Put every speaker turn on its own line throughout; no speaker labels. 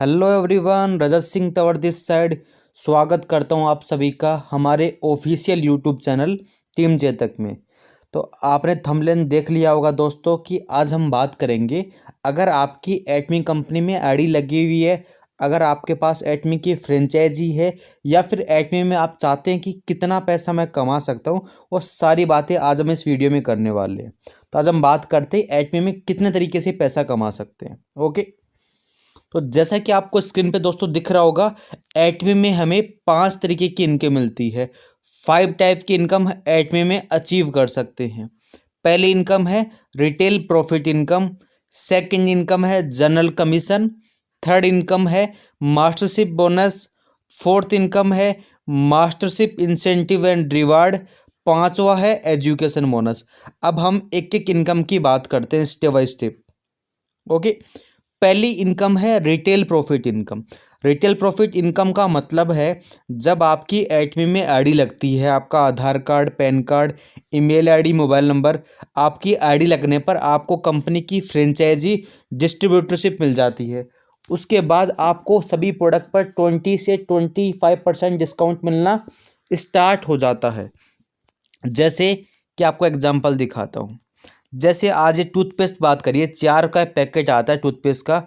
Hello everyone, Rajat Singh Tanwar this side. स्वागत करता हूं आप सभी का हमारे official YouTube channel team Chetak में। तो आपने थंबनेल देख लिया होगा दोस्तों कि आज हम बात करेंगे, अगर आपकी एटमी कंपनी में आईडी लगी हुई है, अगर आपके पास एटमी की फ्रेंचाइजी है या फिर एटमी में आप चाहते हैं कि कितना पैसा मैं कमा सकता हूं, वो सारी बातें आज हम इस वीडियो में करने वाले हैं। तो आज हम बात करते हैं एटमी में कितने तरीके से पैसा कमा सकते हैं। ओके, तो जैसा कि आपको स्क्रीन पे दोस्तों दिख रहा होगा, एटमी में हमें 5 तरीके की इनकम मिलती है। 5 टाइप की इनकम एटमी में अचीव कर सकते हैं। पहली इनकम है retail profit income. Second income है जनरल कमीशन। थर्ड इनकम है मास्टरशिप बोनस। फोर्थ इनकम है मास्टरशिप इंसेंटिव एंड रिवार्ड। पांचवा है एजुकेशन बोनस। अब हम एक एक इनकम की बात करते हैं स्टेप बाय स्टेप। ओके, पहली इनकम है retail profit income. Retail profit income का मतलब है, जब आपकी एटमी में आईडी लगती है, आपका Aadhaar card, PAN card, email ID, mobile number, आपकी आईडी लगने पर आपको कंपनी की फ्रेंचाइजी डिस्ट्रीब्यूटरशिप मिल जाती है। उसके बाद आपको सभी प्रोडक्ट पर 20 से 25% डिस्काउंट मिलना स्टार्ट हो जाता है। जैसे कि आपको एग्जांपल दिखाता हूँ। जैसे आज ये टूथपेस्ट बात करिए, 4 का पैकेट आता है टूथपेस्ट का।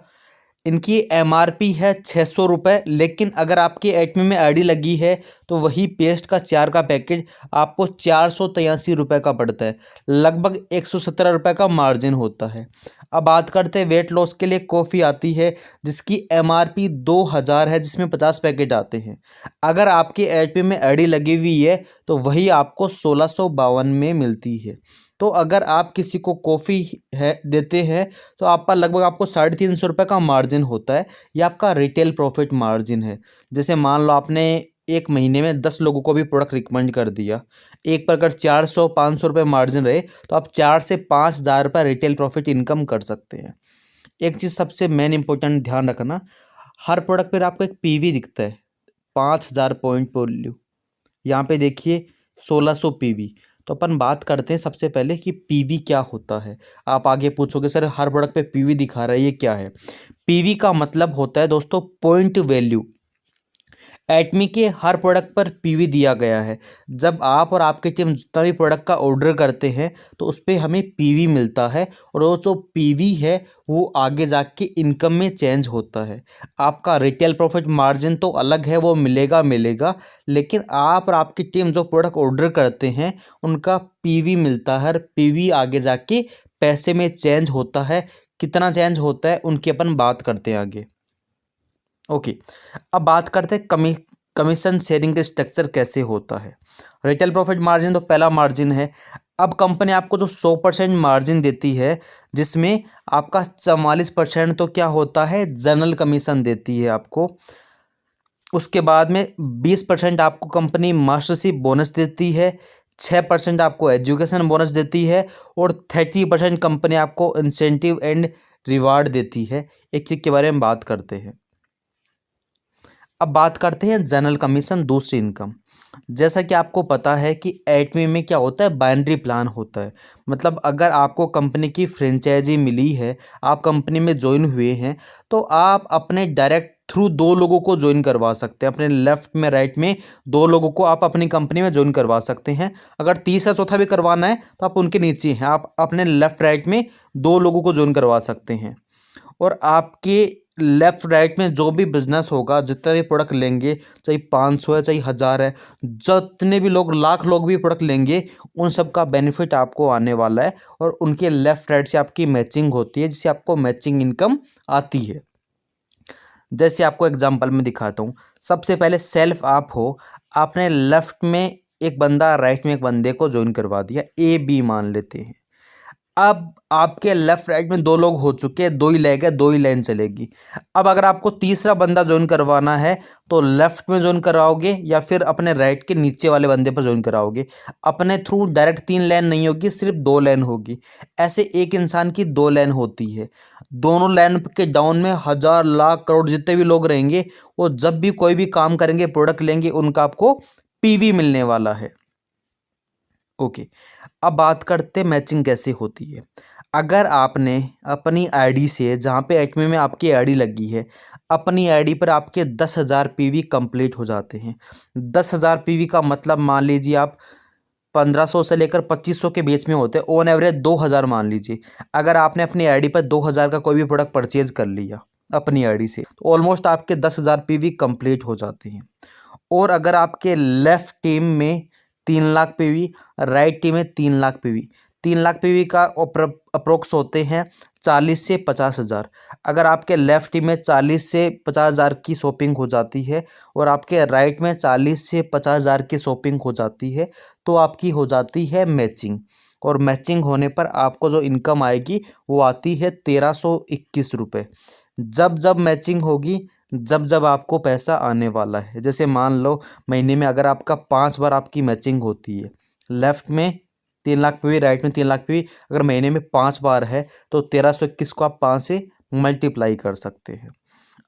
इनकी एमआरपी है 600 रुपये, लेकिन अगर आपकी एटमी में आईडी लगी है तो वही पेस्ट का 4 का पैकेट आपको 483 रुपये का पड़ता है। लगभग 117 रुपये का मार्जिन होता है। अब बात करते हैं वेट लॉस के लिए कॉफ़ी आती है, जिसकी एमआरपी 2000 है, जिसमें 50 पैकेट आते हैं। अगर आपकी एटमी में आईडी लगी हुई है तो वही आपको 1652 में मिलती है। तो अगर आप किसी को कॉफ़ी है देते हैं तो आपका लगभग आपको 350 रुपये का मार्जिन होता है। ये आपका रिटेल प्रॉफिट मार्जिन है। जैसे मान लो आपने एक महीने में 10 लोगों को भी प्रोडक्ट रिकमेंड कर दिया, एक पर अगर 400-500 रुपये मार्जिन रहे तो आप 4 से 5 हज़ार रुपये रिटेल प्रॉफिट इनकम कर सकते हैं। एक चीज़ सबसे मेन इंपॉर्टेंट ध्यान रखना, हर प्रोडक्ट पर आपको एक पीवी दिखता है, 5000 पॉइंट वैल्यू। यहाँ पे देखिए 1600 पीवी। तो अपन बात करते हैं सबसे पहले कि पीवी क्या होता है। आप आगे पूछोगे सर हर प्रोडक्ट पे पीवी दिखा रहा है, ये क्या है? पीवी का मतलब होता है दोस्तों पॉइंट वैल्यू। एटमी के हर प्रोडक्ट पर पीवी दिया गया है। जब आप और आपकी टीम जितना भी प्रोडक्ट का ऑर्डर करते हैं तो उस पर हमें पीवी मिलता है, और वो जो पीवी है वो आगे जाके इनकम में चेंज होता है। आपका रिटेल प्रॉफिट मार्जिन तो अलग है, वो मिलेगा मिलेगा, लेकिन आप और आपकी टीम जो प्रोडक्ट ऑर्डर करते हैं उनका पीवी मिलता है, और पीवी आगे जाके पैसे में चेंज होता है। कितना चेंज होता है उनकी अपन बात करते हैं आगे। ओके, अब बात करते हैं कमीशन शेयरिंग का स्ट्रक्चर कैसे होता है। रिटेल प्रॉफिट मार्जिन तो पहला मार्जिन है। अब कंपनी आपको जो 100% मार्जिन देती है, जिसमें आपका 44% तो क्या होता है, जनरल कमीशन देती है आपको। उसके बाद में 20% आपको कंपनी मास्टरशिप बोनस देती है, 6% आपको एजुकेशन बोनस देती है, और 30% कंपनी आपको इंसेंटिव एंड रिवार्ड देती है। एक एक के बारे में बात करते हैं। अब बात करते हैं जनरल कमीशन, दूसरी इनकम। जैसा कि आपको पता है कि एटमी में क्या होता है, बाइनरी प्लान होता है। मतलब अगर आपको कंपनी की फ्रेंचाइजी मिली है, आप कंपनी में ज्वाइन हुए हैं, तो आप अपने डायरेक्ट थ्रू 2 लोगों को ज्वाइन करवा सकते हैं। अपने लेफ्ट में राइट में 2 लोगों को आप अपनी कंपनी में ज्वाइन करवा सकते हैं। अगर तीसरा चौथा भी करवाना है तो आप उनके नीचे हैं, आप अपने लेफ्ट राइट में 2 लोगों को ज्वाइन करवा सकते हैं। और आपके लेफ्ट राइट में जो भी बिजनेस होगा, जितने भी प्रोडक्ट लेंगे, चाहे 500 है चाहे 1000 है, जितने भी लोग, लाख लोग भी प्रोडक्ट लेंगे, उन सब का बेनिफिट आपको आने वाला है। और उनके लेफ्ट राइट से आपकी मैचिंग होती है, जिससे आपको मैचिंग इनकम आती है। जैसे आपको एग्जांपल में दिखाता हूँ। सबसे पहले सेल्फ आप हो, आपने लेफ्ट में एक बंदा, राइट में एक बंदे को ज्वाइन करवा दिया, ए बी मान लेते हैं। अब आपके लेफ्ट राइट में 2 लोग हो चुके हैं, 2 ही लेग है, 2 ही लाइन चलेगी। अब अगर आपको तीसरा बंदा ज्वाइन करवाना है तो लेफ्ट में ज्वाइन कराओगे या फिर अपने राइट के नीचे वाले बंदे पर ज्वाइन कराओगे। अपने थ्रू डायरेक्ट 3 लाइन नहीं होगी, सिर्फ 2 लाइन होगी। ऐसे एक इंसान की 2 लाइन होती है। दोनों लाइन के डाउन में 1000 लाख करोड़ जितने भी लोग रहेंगे, वो जब भी कोई भी काम करेंगे, प्रोडक्ट लेंगे, उनका आपको पीवी मिलने वाला है। ओके, अब बात करते हैं मैचिंग कैसे होती है। अगर आपने अपनी आईडी से, जहाँ पे एक्मे में आपकी आईडी लगी है, अपनी आईडी पर आपके 10,000 पीवी कंप्लीट हो जाते हैं। 10,000 पीवी का मतलब मान लीजिए आप 1500 से लेकर 2500 के बीच में होते हैं, ऑन एवरेज 2000 मान लीजिए। अगर आपने अपनी आईडी पर 2000 का कोई भी प्रोडक्ट परचेज कर लिया अपनी आईडी से, तो ऑलमोस्ट आपके 10,000 पीवी कंप्लीट हो जाते हैं। और अगर आपके लेफ्ट टीम में 3 लाख पीवी, राइट टीम में 3 लाख पीवी, 3 लाख पीवी का अप्रोक्स होते हैं 40 से 50,000। अगर आपके लेफ्ट टीम में 40 से 50,000 की शॉपिंग हो जाती है और आपके राइट में 40 से 50,000 की शॉपिंग हो जाती है, तो आपकी हो जाती है मैचिंग। और मैचिंग होने पर आपको जो इनकम आएगी वो आती है 1321 रुपये। जब जब मैचिंग होगी, जब जब आपको पैसा आने वाला है। जैसे मान लो महीने में अगर आपका 5 बार आपकी मैचिंग होती है, लेफ्ट में 3 लाख पीवी, राइट में 3 लाख पीवी, अगर महीने में 5 बार है तो 1321 को आप 5 से मल्टीप्लाई कर सकते हैं।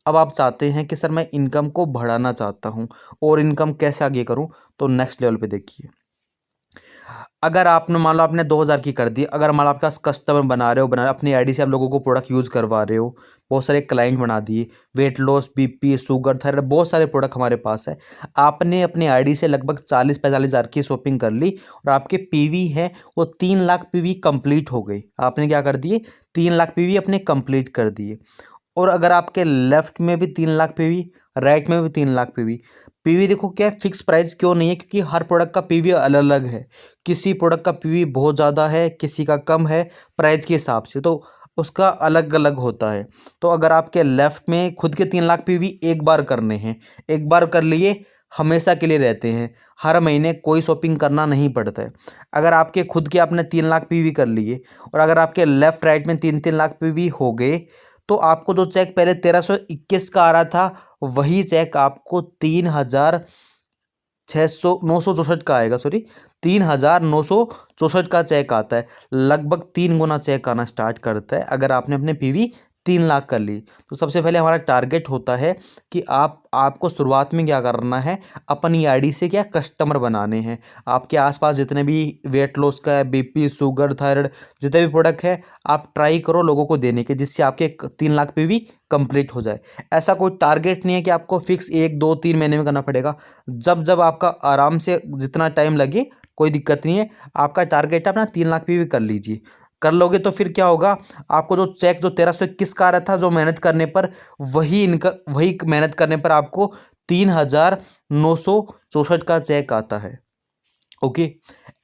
अब आप चाहते हैं कि सर मैं इनकम को बढ़ाना चाहता हूँ, और इनकम कैसे आगे करूँ, तो नेक्स्ट लेवल पे देखिए। अगर आपने मान लो आपने 2000 की कर दी, अगर मान लो आपके पास कस्टमर बना रहे हो, अपनी आईडी से आप लोगों को प्रोडक्ट यूज़ करवा रहे हो, बहुत सारे क्लाइंट बना दिए, weight loss, BP, sugar, thyroid, बहुत सारे प्रोडक्ट हमारे पास है। आपने अपनी आईडी से लगभग 40-45 हज़ार की शॉपिंग कर ली और आपके पीवी है वो 3 लाख पीवी कंप्लीट हो गई। आपने क्या कर दिए, 3 लाख पीवी अपने कंप्लीट कर दिए। और अगर आपके लेफ्ट में भी 3 लाख पीवी, राइट में भी 3 लाख पीवी, पीवी देखो क्या है, फिक्स प्राइस क्यों नहीं है, क्योंकि हर प्रोडक्ट का पीवी अलग अलग है। किसी प्रोडक्ट का पीवी बहुत ज़्यादा है, किसी का कम है, प्राइस के हिसाब से तो उसका अलग अलग होता है। तो अगर आपके लेफ्ट में खुद के 3 लाख पीवी एक बार करने हैं, एक बार कर लिए हमेशा के लिए रहते हैं, हर महीने कोई शॉपिंग करना नहीं पड़ता है। अगर आपके खुद के आपने 3 लाख पीवी कर लिए और अगर आपके लेफ्ट राइट में 3-3 लाख पीवी हो गए, तो आपको जो चेक पहले 1321 का आ रहा था, वही चेक आपको 3,964 का आएगा। सॉरी, 3,964 का चेक आता है। लगभग 3 गुना चेक आना स्टार्ट करता है अगर आपने अपने पीवी 3 लाख कर ली। तो सबसे पहले हमारा टारगेट होता है कि आपको शुरुआत में क्या करना है, अपनी आईडी से क्या कस्टमर बनाने हैं। आपके आसपास जितने भी वेट लॉस का है, बीपी, शुगर, थायराइड, जितने भी प्रोडक्ट है, आप ट्राई करो लोगों को देने के, जिससे आपके 3 लाख पीवी कंप्लीट हो जाए। ऐसा कोई टारगेट नहीं है कि आपको फिक्स 1, 2, 3 महीने में करना पड़ेगा। जब जब आपका आराम से जितना टाइम लगे कोई दिक्कत नहीं है। आपका टारगेट है अपना 3 लाख पीवी कर लीजिए। कर लोगे तो फिर क्या होगा, आपको जो चेक जो 1321 का आ रहा था, जो मेहनत करने पर, वही मेहनत करने पर आपको 3,964 का चेक आता है। ओके,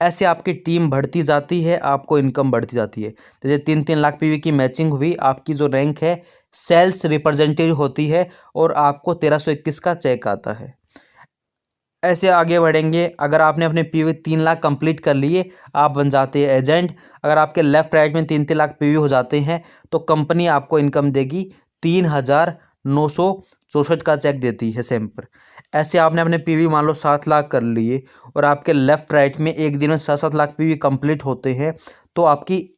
ऐसे आपकी टीम बढ़ती जाती है, आपको इनकम बढ़ती जाती है। जैसे 3-3 लाख पीवी की मैचिंग हुई, आपकी जो रैंक है सेल्स रिप्रेजेंटेटिव होती है और आपको 1321 का चेक आता है। ऐसे आगे बढ़ेंगे। अगर आपने अपने पीवी 3 लाख कंप्लीट कर लिए, आप बन जाते हैं एजेंट। अगर आपके लेफ्ट राइट में 3-3 लाख पीवी हो जाते हैं, तो कंपनी आपको इनकम देगी 3,964 का चेक देती है सेम पर। ऐसे आपने अपने पीवी मान लो 7 लाख कर लिए और आपके लेफ्ट राइट में एक दिन में 7-7 लाख पीवी कंप्लीट होते हैं, तो आपकी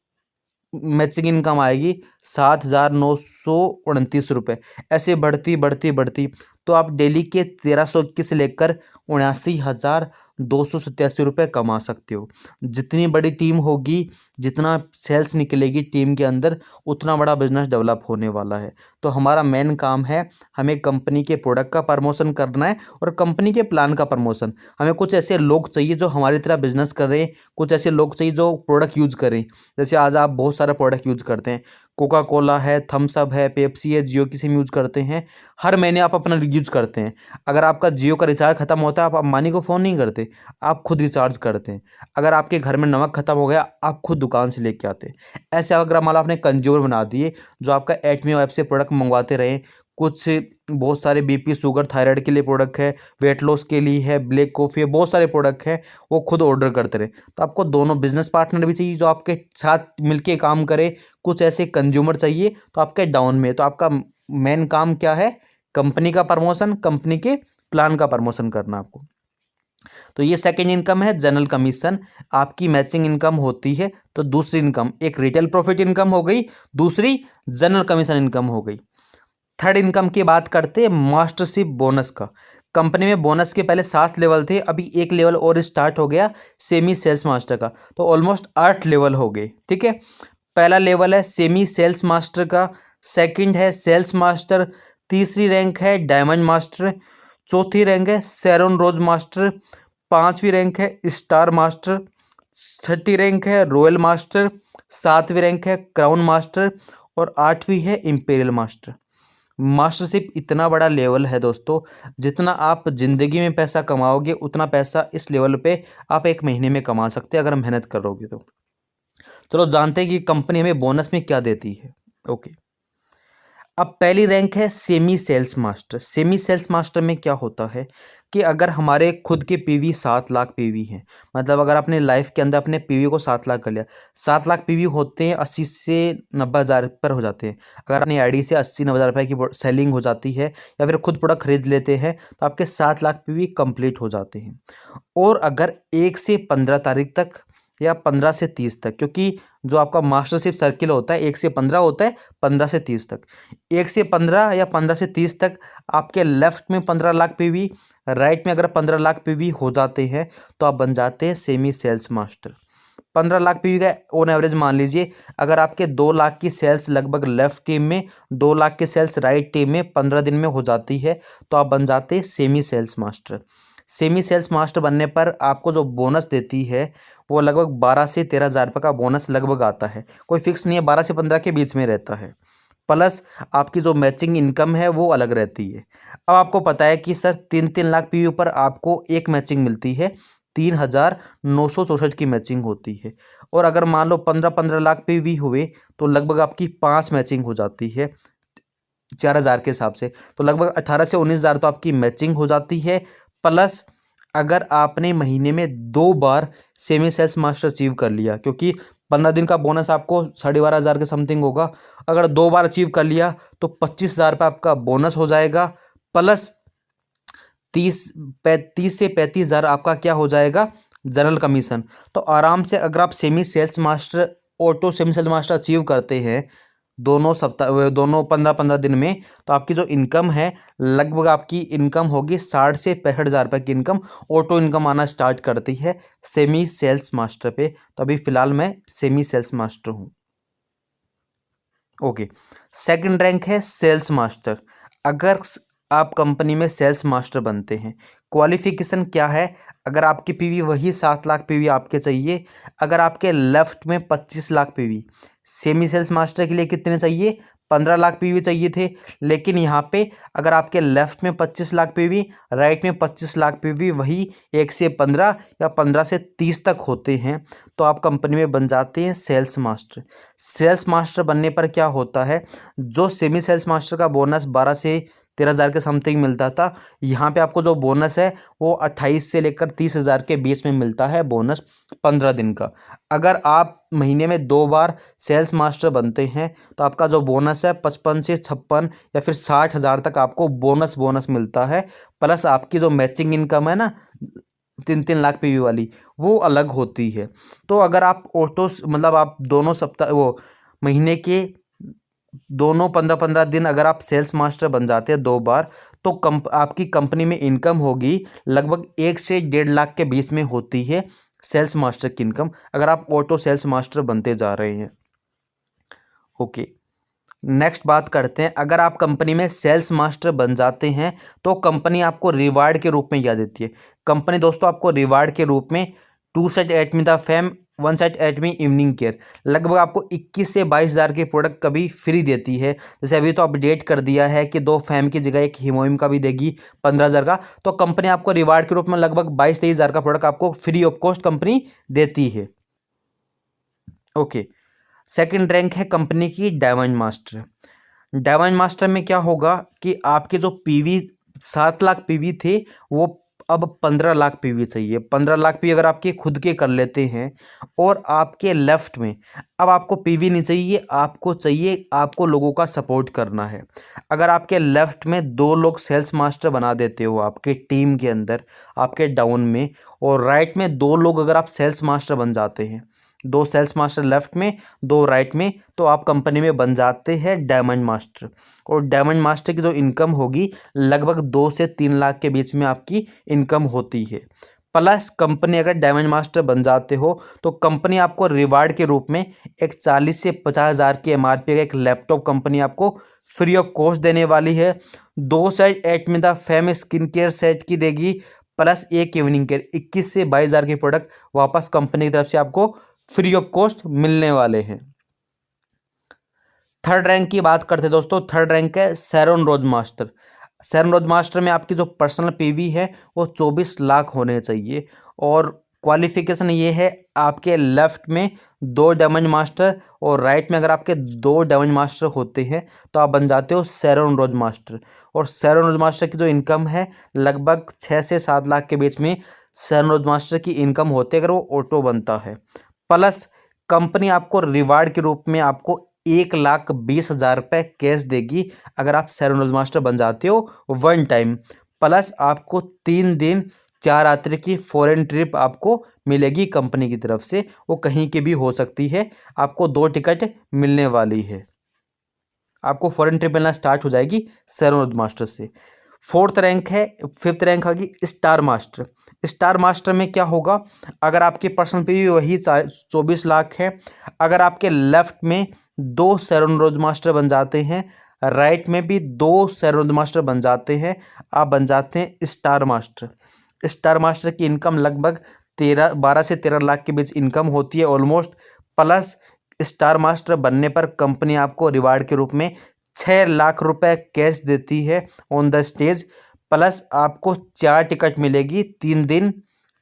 मैचिंग इनकम आएगी 7,929 रुपये। ऐसे बढ़ती बढ़ती बढ़ती तो आप डेली के 1321 से लेकर 79,287 रुपये कमा सकते हो। जितनी बड़ी टीम होगी, जितना सेल्स निकलेगी टीम के अंदर, उतना बड़ा बिजनेस डेवलप होने वाला है। तो हमारा मेन काम है, हमें कंपनी के प्रोडक्ट का प्रमोशन करना है और कंपनी के प्लान का प्रमोशन। हमें कुछ ऐसे लोग चाहिए जो हमारी तरह बिजनेस कर रहे हैं, कुछ ऐसे लोग चाहिए जो प्रोडक्ट यूज़ करें। जैसे आज आप बहुत सारा प्रोडक्ट यूज़ करते हैं, कोका कोला है, थम्स अप है, पेप्सी है, जियो की सिम यूज़ करते हैं, हर महीने आप अपना यूज़ करते हैं। अगर आपका जियो का रिचार्ज खत्म होता है, आप अंबानी को फ़ोन नहीं करते, आप खुद रिचार्ज करते हैं। अगर आपके घर में नमक खत्म हो गया, आप खुद दुकान से लेके आते हैं। ऐसे अगर मान लो आपने कंज्यूमर बना दिए जो आपका एटमी ऐप से प्रोडक्ट मंगवाते रहे, कुछ बहुत सारे बीपी, शुगर, थायराइड के लिए प्रोडक्ट है, वेट लॉस के लिए है, ब्लैक कॉफ़ी है, बहुत सारे प्रोडक्ट हैं, वो खुद ऑर्डर करते रहे। तो आपको दोनों बिजनेस पार्टनर भी चाहिए जो आपके साथ मिलके काम करे, कुछ ऐसे कंज्यूमर चाहिए तो आपके डाउन में। तो आपका मेन काम क्या है, कंपनी का प्रमोशन, कंपनी के प्लान का प्रमोशन करना आपको। तो ये सेकेंड इनकम है, जनरल कमीशन। आपकी मैचिंग इनकम होती है। तो दूसरी इनकम, एक रिटेल प्रॉफिट इनकम हो गई, दूसरी जनरल कमीशन इनकम हो गई। थर्ड इनकम की बात करते हैं मास्टरशिप बोनस का। कंपनी में बोनस के पहले 7 लेवल थे, अभी एक लेवल और स्टार्ट हो गया सेमी सेल्स मास्टर का, तो ऑलमोस्ट 8 लेवल हो गए। ठीक है, पहला लेवल है सेमी सेल्स मास्टर का, सेकंड है सेल्स मास्टर, तीसरी रैंक है डायमंड मास्टर, चौथी रैंक है शेरोन रोज मास्टर, पांचवी रैंक है स्टार मास्टर, छठी रैंक है रॉयल मास्टर, सातवीं रैंक है क्राउन मास्टर और आठवीं है इंपीरियल मास्टर। मास्टरशिप इतना बड़ा लेवल है दोस्तों, जितना आप ज़िंदगी में पैसा कमाओगे उतना पैसा इस लेवल पे आप एक महीने में कमा सकते हैं अगर मेहनत करोगे तो। चलो जानते हैं कि कंपनी हमें बोनस में क्या देती है। ओके, अब पहली रैंक है semi sales master. Semi sales master में क्या होता है कि अगर हमारे खुद के पीवी 7 लाख पीवी हैं, मतलब अगर अपने लाइफ के अंदर अपने पीवी को 7 लाख कर लिया, 7 लाख पीवी होते हैं 80 से 90 हज़ार पर हो जाते हैं। अगर अपनी आईडी से 80-90 हज़ार रुपये की सेलिंग हो जाती है या फिर खुद प्रोडक्ट खरीद लेते हैं तो आपके 7 लाख पीवी कंप्लीट हो जाते हैं। और अगर 1 से 15 तारीख तक या 15 से 30 तक, क्योंकि जो आपका मास्टरशिप सर्किल होता है 1 से 15 होता है, 15 से 30 तक, 1 से 15 या 15 से 30 तक आपके लेफ्ट में 15 लाख पीवी, राइट में अगर 15 लाख पीवी हो जाते हैं तो आप बन जाते हैं semi sales master. 15 lakh PV का ऑन एवरेज मान लीजिए, अगर आपके 2 लाख की सेल्स लगभग लेफ्ट टीम में, 2 लाख की सेल्स राइट टीम में 15 दिन में हो जाती है तो आप बन जाते हैं semi sales master. Semi sales master बनने पर आपको जो बोनस देती है वो लगभग 12 से 13 हज़ार रुपये का बोनस लगभग आता है, कोई फिक्स नहीं है, 12 से 15 के बीच में रहता है। प्लस आपकी जो मैचिंग इनकम है वो अलग रहती है। अब आपको पता है कि सर 3-3 लाख पीवी पर आपको एक मैचिंग मिलती है, 3,964 की मैचिंग होती है। और अगर मान लो 15-15 लाख पीवी हुए तो लगभग आपकी 5 मैचिंग हो जाती है 4,000 के हिसाब से, तो लगभग 18 से 19 हज़ार तो आपकी मैचिंग हो जाती है। प्लस अगर आपने महीने में 2 बार सेमी सेल्स मास्टर अचीव कर लिया, क्योंकि 15 दिन का बोनस आपको 12,500 हज़ार के समथिंग होगा, अगर 2 बार अचीव कर लिया तो 25,000 रुपये आपका बोनस हो जाएगा। प्लस 30 से 35 हज़ार आपका क्या हो जाएगा, जनरल कमीशन। तो आराम से अगर आप semi sales master, auto semi sales master achieve करते हैं दोनों 15-15 दिन में, तो आपकी जो इनकम है लगभग आपकी इनकम होगी 60 से 65 हज़ार रुपये की इनकम, ऑटो इनकम आना स्टार्ट करती है सेमी सेल्स मास्टर पे। तो अभी फ़िलहाल मैं सेमी सेल्स मास्टर हूँ। ओके, सेकंड रैंक है सेल्स मास्टर। अगर आप कंपनी में सेल्स मास्टर बनते हैं, क्वालिफिकेशन क्या है, अगर आपकी पीवी वही 7 लाख पीवी आपके चाहिए, अगर आपके लेफ्ट में 25 lakh PV, semi sales master के लिए कितने चाहिए, 15 लाख पीवी चाहिए थे, लेकिन यहाँ पे अगर आपके लेफ्ट में 25 लाख पीवी, राइट में 25 लाख पीवी, वही 1 से 15 या 15 से 30 तक होते हैं तो आप कंपनी में बन जाते हैं सेल्स मास्टर। सेल्स मास्टर बनने पर क्या होता है, जो सेमी सेल्स मास्टर का बोनस 12 से 13 हज़ार के समथिंग मिलता था, यहाँ पे आपको जो बोनस है वो 28 से लेकर 30 हज़ार के बीच में मिलता है बोनस 15 दिन का। अगर आप महीने में 2 बार सेल्स मास्टर बनते हैं तो आपका जो बोनस है 55 से 56 या फिर 60 हज़ार तक आपको बोनस मिलता है। प्लस आपकी जो मैचिंग इनकम है ना 3-3 लाख पीवी वाली, वो अलग होती है। तो अगर आप ऑटो मतलब आप दोनों सप्ताह वो महीने के दोनों 15-15 दिन अगर आप सेल्स मास्टर बन जाते हैं 2 बार, तो आपकी कंपनी में इनकम होगी लगभग 1 से 1.5 लाख के बीच में होती है सेल्स मास्टर की इनकम, अगर आप ऑटो सेल्स मास्टर बनते जा रहे हैं। ओके, नेक्स्ट बात करते हैं, अगर आप कंपनी में सेल्स मास्टर बन जाते हैं तो कंपनी आपको रिवार्ड के रूप में क्या देती है। कंपनी दोस्तों आपको रिवार्ड के रूप में 2 set at me the fame, 1 set at me evening care, लगभग आपको 21 से 22 हज़ार के प्रोडक्ट कभी फ्री देती है। जैसे अभी तो अपडेट कर दिया है कि 2 फैम की जगह एक हीमोइम का भी देगी 15 हज़ार का, तो कंपनी आपको रिवार्ड के रूप में लगभग 22-23 हज़ार का प्रोडक्ट आपको फ्री ऑफ कॉस्ट कंपनी देती है। ओके, सेकंड रैंक है कंपनी की डायमंड मास्टर। डायमंड मास्टर में क्या होगा कि आपके जो पीवी 7 लाख पीवी थे वो अब 15 लाख पीवी चाहिए। 15 लाख पीवी अगर आपके खुद के कर लेते हैं और आपके लेफ्ट में अब आपको पीवी नहीं चाहिए, आपको चाहिए, आपको लोगों का सपोर्ट करना है। अगर आपके लेफ्ट में 2 लोग सेल्स मास्टर बना देते हो आपके टीम के अंदर, आपके डाउन में, और राइट में 2 लोग अगर आप सेल्स मास्टर बन जाते हैं, 2 सेल्स मास्टर लेफ्ट में 2 राइट में, तो आप कंपनी में बन जाते हैं डायमंड मास्टर। और डायमंड मास्टर की जो इनकम होगी लगभग 2 से 3 लाख के बीच में आपकी इनकम होती है। प्लस कंपनी अगर डायमंड मास्टर बन जाते हो तो कंपनी आपको रिवार्ड के रूप में एक 40 से 50 हज़ार की एमआरपी का एक लैपटॉप कंपनी आपको फ्री ऑफ कॉस्ट देने वाली है। 2 सेट एट में the fame skin care set की देगी, प्लस एक इवनिंग केयर 21 से 22 हज़ार के प्रोडक्ट वापस कंपनी की तरफ से आपको फ्री ऑफ कॉस्ट मिलने वाले हैं। थर्ड रैंक की बात करते हैं दोस्तों। थर्ड रैंक है शेरॉन रोज मास्टर। शेरॉन रोज मास्टर में आपकी जो पर्सनल पीवी है वो 24 लाख होने चाहिए, और क्वालिफिकेशन ये है आपके लेफ्ट में 2 डायमंड मास्टर और राइट में अगर आपके 2 डायमंड मास्टर होते हैं तो आप बन जाते हो शेरॉन रोज मास्टर। और शेरॉन रोज मास्टर की जो इनकम है लगभग 6 से 7 लाख के बीच में शेरॉन रोज मास्टर की इनकम होती है अगर वो ऑटो बनता है। प्लस कंपनी आपको रिवार्ड के रूप में आपको 1,20,000 रुपये कैश देगी अगर आप शेरॉन रोज मास्टर बन जाते हो वन टाइम। प्लस आपको 3 दिन 4 रात्रि की फॉरेन ट्रिप आपको मिलेगी कंपनी की तरफ से, वो कहीं की भी हो सकती है। आपको 2 टिकट मिलने वाली है, आपको फॉरेन ट्रिप मिलना स्टार्ट हो जाएगी शेरॉन रोज मास्टर से। फोर्थ रैंक है, फिफ्थ रैंक होगी स्टार मास्टर। स्टार मास्टर में क्या होगा, अगर आपकी पर्सनल पे भी वही 24 लाख है, अगर आपके लेफ्ट में 2 शेरॉन रोज मास्टर बन जाते हैं, राइट में भी 2 शेरॉन रोज मास्टर बन जाते हैं, आप बन जाते हैं स्टार मास्टर। स्टार मास्टर की इनकम लगभग 12 से 13 लाख के बीच इनकम होती है ऑलमोस्ट। प्लस स्टार मास्टर बनने पर कंपनी आपको रिवार्ड के रूप में 6 लाख रुपए कैश देती है ऑन द स्टेज। प्लस आपको 4 टिकट मिलेगी, 3 दिन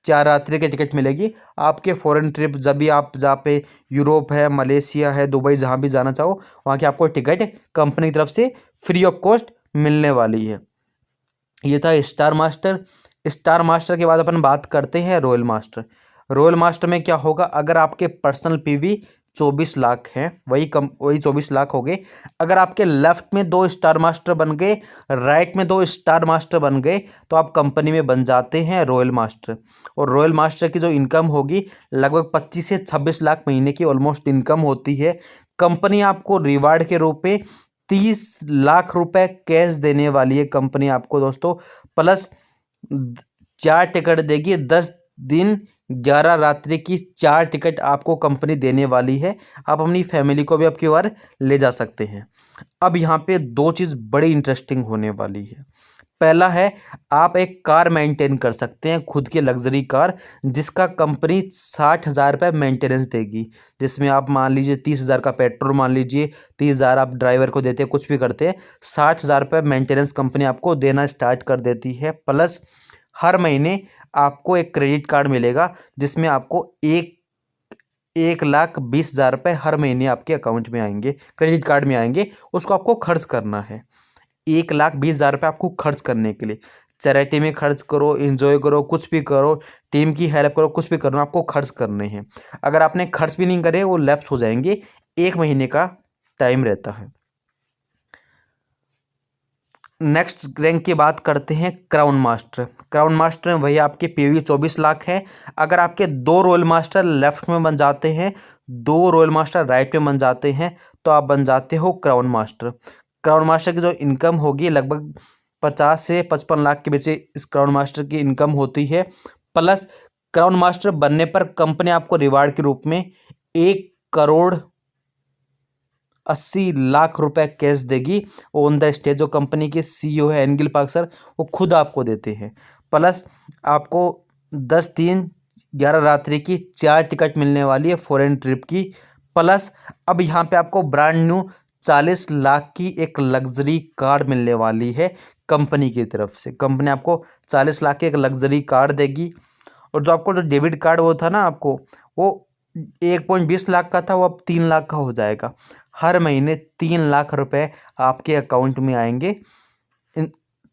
4 रात्रि की टिकट मिलेगी आपके फॉरेन ट्रिप, जब भी आप जहाँ पे यूरोप है, मलेशिया है, दुबई, जहाँ भी जाना चाहो वहाँ की आपको टिकट कंपनी की तरफ से फ्री ऑफ कॉस्ट मिलने वाली है। ये था स्टार मास्टर। स्टार मास्टर के बाद अपन बात करते हैं रॉयल मास्टर। रॉयल मास्टर में क्या होगा, अगर आपके पर्सनल पीवी 24 लाख हैं, वही 24 लाख हो गए, अगर आपके लेफ्ट में 2 स्टार मास्टर बन गए, राइट में 2 स्टार मास्टर बन गए, तो आप कंपनी में बन जाते हैं रॉयल मास्टर। और रॉयल मास्टर की जो इनकम होगी लगभग 25 से 26 लाख महीने की ऑलमोस्ट इनकम होती है। कंपनी आपको रिवार्ड के रूप में 30 लाख रुपए कैश देने वाली है कंपनी आपको दोस्तों। प्लस 4 टिकट देगी, 10 दिन 11 रात्रि की 4 टिकट आपको कंपनी देने वाली है। आप अपनी फैमिली को भी आपकी बार ले जा सकते हैं। अब यहाँ पे 2 चीज़ बड़ी इंटरेस्टिंग होने वाली है। पहला है, आप एक कार मेंटेन कर सकते हैं, खुद की लग्जरी कार, जिसका कंपनी 60,000 रुपये मेंटेनेंस देगी, जिसमें आप मान लीजिए 30,000 का पेट्रोल, मान लीजिए 30,000 आप ड्राइवर को देते हैं, कुछ भी करते हैं, 60,000 रुपये मेंटेनेंस कंपनी आपको देना स्टार्ट कर देती है। प्लस हर महीने आपको एक क्रेडिट कार्ड मिलेगा जिसमें आपको 1,20,000 रुपये हर महीने आपके अकाउंट में आएंगे, क्रेडिट कार्ड में आएंगे, उसको आपको खर्च करना है। 1,20,000 रुपये आपको खर्च करने के लिए, चैरिटी में खर्च करो, एंजॉय करो, कुछ भी करो, टीम की हेल्प करो, कुछ भी करो, आपको खर्च करने हैं। अगर आपने खर्च भी नहीं करे वो लैप्स हो जाएंगे, 1 महीने का टाइम रहता है। नेक्स्ट रैंक की बात करते हैं क्राउन मास्टर। क्राउन मास्टर में वही आपके पीवी 24 लाख है। अगर आपके 2 रॉयल मास्टर लेफ्ट में बन जाते हैं, 2 रॉयल मास्टर राइट में बन जाते हैं, तो आप बन जाते हो क्राउन मास्टर। क्राउन मास्टर की जो इनकम होगी लगभग 50 से 55 लाख के बीच इस क्राउन मास्टर की इनकम होती है। प्लस क्राउन मास्टर बनने पर कंपनी आपको रिवार्ड के रूप में 1,80,00,000 रुपए कैश देगी ऑन द स्टेज। जो कंपनी के CEO है एनगिल पार्क सर, वो खुद आपको देते हैं। प्लस आपको 10 दिन 11 रात्रि की 4 टिकट मिलने वाली है फॉरेन ट्रिप की। प्लस अब यहाँ पे आपको ब्रांड न्यू 40 लाख की एक लग्जरी कार मिलने वाली है कंपनी की तरफ से। कंपनी आपको 40 लाख की एक लग्जरी कार देगी। और जो आपको जो डेबिट कार्ड वो था ना, आपको वो 1.20 लाख का था, वो अब 3 लाख का हो जाएगा। हर महीने 3 लाख रुपए आपके अकाउंट में आएंगे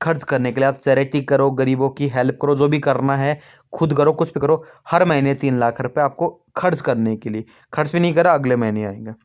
खर्च करने के लिए। आप चैरिटी करो, गरीबों की हेल्प करो, जो भी करना है खुद करो, कुछ भी करो, हर महीने 3 लाख रुपए आपको खर्च करने के लिए। खर्च भी नहीं करा अगले महीने आएगा।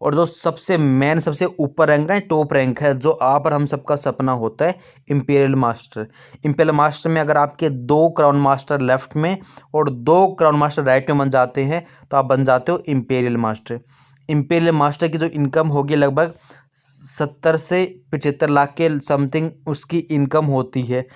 और जो सबसे मेन, सबसे ऊपर रैंक है, टॉप रैंक है, जो आप और हम सबका सपना होता है, इंपीरियल मास्टर। इंपीरियल मास्टर में अगर आपके 2 क्राउन मास्टर लेफ्ट में और 2 क्राउन मास्टर राइट में बन जाते हैं तो आप बन जाते हो इंपीरियल मास्टर। इंपीरियल मास्टर की जो इनकम होगी लगभग 70 से 75 लाख के समथिंग उसकी इनकम होती है।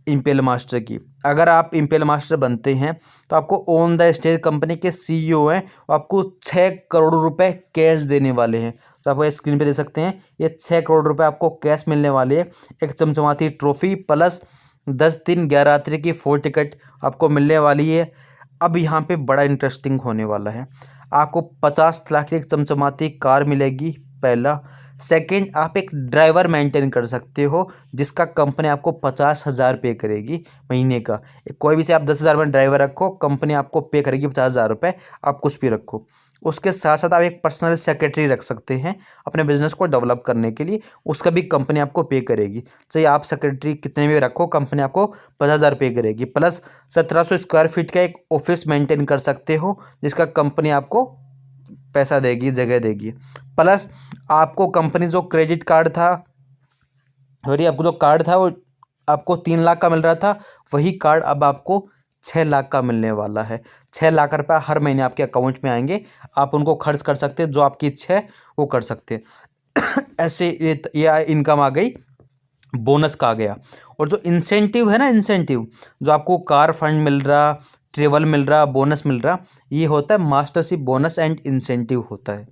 इम्पेल मास्टर की। अगर आप इम्पेल मास्टर बनते हैं तो आपको ऑन द स्टेज कंपनी के सीईओ हैं, वो आपको 6 करोड़ रुपए कैश देने वाले हैं। तो आप स्क्रीन पे दे सकते हैं, ये 6 करोड़ रुपए आपको कैश मिलने वाले हैं। एक चमचमाती ट्रॉफी प्लस 10 दिन 11 रात्रि की 4 टिकट आपको मिलने वाली है। अब यहाँ पे बड़ा इंटरेस्टिंग होने वाला है, आपको 50 लाख की एक चमचमाती कार मिलेगी पहला। सेकंड, आप एक ड्राइवर मेंटेन कर सकते हो जिसका कंपनी आपको 50,000 पे करेगी महीने का। कोई भी से आप 10,000 में ड्राइवर रखो, कंपनी आपको पे करेगी 50,000 रुपये, आप कुछ भी रखो। उसके साथ साथ आप एक पर्सनल सेक्रेटरी रख सकते हैं अपने बिजनेस को डेवलप करने के लिए, उसका भी कंपनी आपको पे करेगी। चाहे आप सेक्रेटरी कितने भी रखो, कंपनी आपको 50,000 पे करेगी। प्लस 1700 स्क्वायर फीट का एक ऑफिस मेंटेन कर सकते हो जिसका कंपनी आपको पैसा देगी, जगह देगी। प्लस आपको कंपनी जो क्रेडिट कार्ड था, सॉरी आपको जो कार्ड था वो आपको 3 लाख का मिल रहा था, वही कार्ड अब आपको 6 लाख का मिलने वाला है। 6 लाख रुपये हर महीने आपके अकाउंट में आएंगे, आप उनको खर्च कर सकते हैं, जो आपकी इच्छा है वो कर सकते हैं। ऐसे ये इनकम आ गई, बोनस का आ गया। और जो इंसेंटिव है ना, इंसेंटिव जो आपको कार फंड मिल रहा, ट्रेवल मिल रहा, बोनस मिल रहा, ये होता है मास्टरशिप बोनस एंड इंसेंटिव होता है।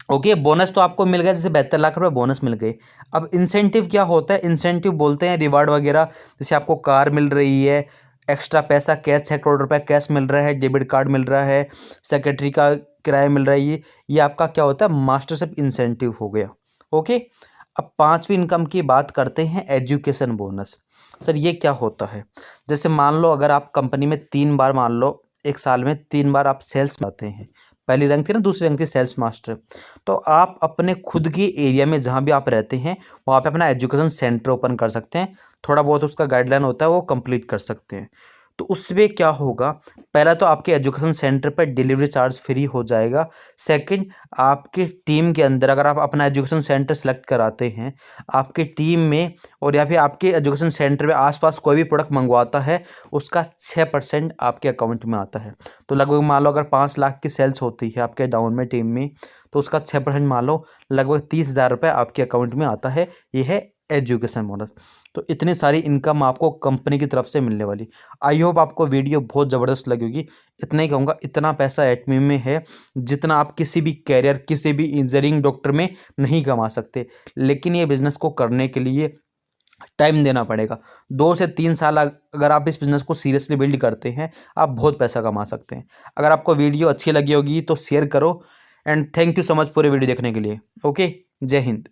ओके, बोनस तो आपको मिल गया, जैसे 72 लाख रुपए बोनस मिल गए। अब इंसेंटिव क्या होता है? इंसेंटिव बोलते हैं रिवार्ड वगैरह, जैसे आपको कार मिल रही है, एक्स्ट्रा पैसा कैश 6 करोड़ रुपए कैश मिल रहा है, डेबिट कार्ड मिल रहा है, सेक्रेटरी का किराया मिल रहा है, ये आपका क्या होता है? मास्टरशिप इंसेंटिव हो गया। ओके, अब पांचवी इनकम की बात करते हैं, एजुकेशन बोनस। सर ये क्या होता है? जैसे मान लो अगर आप कंपनी में 3 बार, मान लो एक साल में 3 बार आप सेल्स आते हैं, पहली रैंक थी ना, दूसरी रैंक थी सेल्स मास्टर, तो आप अपने खुद के एरिया में जहाँ भी आप रहते हैं वहाँ पे अपना एजुकेशन सेंटर ओपन कर सकते हैं। थोड़ा बहुत उसका गाइडलाइन होता है, वो कंप्लीट कर सकते हैं। तो उसमें क्या होगा, पहला तो आपके एजुकेशन सेंटर पर डिलीवरी चार्ज फ्री हो जाएगा। सेकंड, आपके टीम के अंदर अगर आप अपना एजुकेशन सेंटर सेलेक्ट कराते हैं, आपके टीम में और या फिर आपके एजुकेशन सेंटर में आसपास कोई भी प्रोडक्ट मंगवाता है, उसका 6% आपके अकाउंट में आता है। तो लगभग मान लो अगर 5 लाख की सेल्स होती है आपके डाउन में टीम में, तो उसका 6% मान लो लगभग 30,000 रुपये आपके अकाउंट में आता है। ये है एजुकेशन बोनस। तो इतनी सारी इनकम आपको कंपनी की तरफ से मिलने वाली। आई होप आपको वीडियो बहुत ज़बरदस्त लगी होगी। इतना ही कहूँगा, इतना पैसा एटमी में है जितना आप किसी भी कैरियर, किसी भी इंजीनियरिंग डॉक्टर में नहीं कमा सकते। लेकिन ये बिज़नेस को करने के लिए टाइम देना पड़ेगा। 2 से 3 साल अगर आप इस बिज़नेस को सीरियसली बिल्ड करते हैं, आप बहुत पैसा कमा सकते हैं। अगर आपको वीडियो अच्छी लगी होगी तो शेयर करो, and thank you so much पूरे वीडियो देखने के लिए। ओके, जय हिंद।